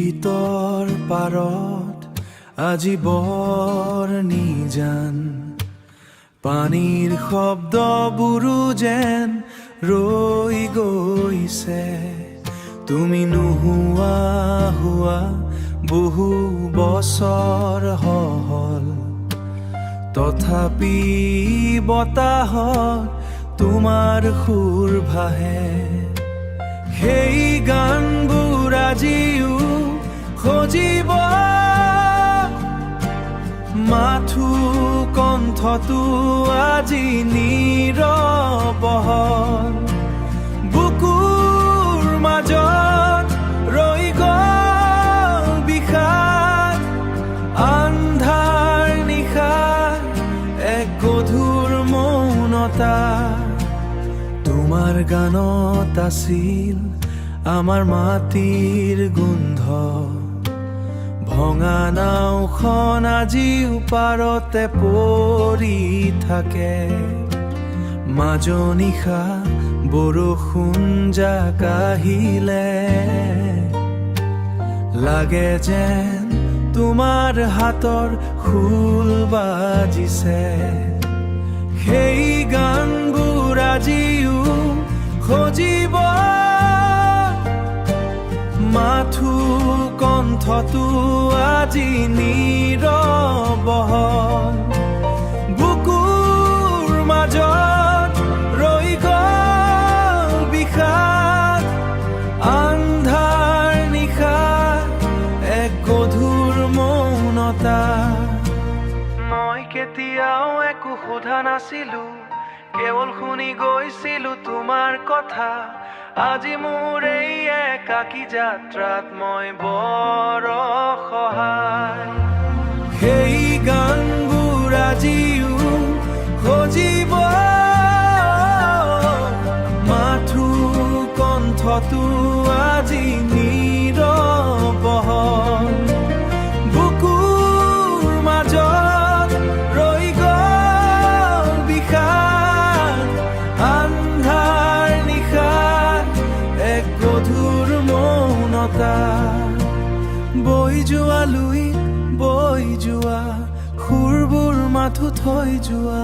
গীতৰ পাৰত আজি বৰ নিজান পানীৰ শব্দবোৰো যেন ৰৈ গৈছে তুমি নোহোৱা হোৱা বহু বছৰ হ'ল তথাপি বতাহত তোমাৰ সুৰ ভাহে সেই গানবোৰ আজিও সজীৱ মাথো কণ্ঠটো আজি নীৰৱ বুকুৰ মাজত ৰৈ গ'ল বিষাদ আন্ধাৰ নিশাৰ এক গধুৰ মৌনতা তোমাৰ গানত আছিল আমাৰ মাটিৰ গোন্ধ ভঙা নাওখন আজিও পাৰতে পৰি থাকে মাজনিশা বৰষুণ জাক আহিলে লাগে যেন তোমাৰ হাতৰ খোল বাজিছে সেই গানবোৰ আজিও সজীৱ মাথো কণ্ঠটো আজি নীৰৱ বুকুৰ মাজত ৰৈ গ'ল বিষাদ আন্ধাৰ নিশাৰ এক গধুৰ মৌনতা মই কেতিয়াও একো সোধা নাছিলো কেৱল শুনি গৈছিলো তোমাৰ কথা আজি মোৰ এই একাকী যাত্ৰাত মই বৰ অসহায় সেই গানবোৰ আজিও সজীৱ মাথো কণ্ঠটো আজি নীৰৱ বুকুৰ মাজত ৰৈ গ'ল বিষাদ আন্ধাৰ নিশাৰ এক গধুৰ মৌনতা বৈ যোৱা লুইত বৈ যোৱা সুৰবোৰ মাথো থৈ যোৱা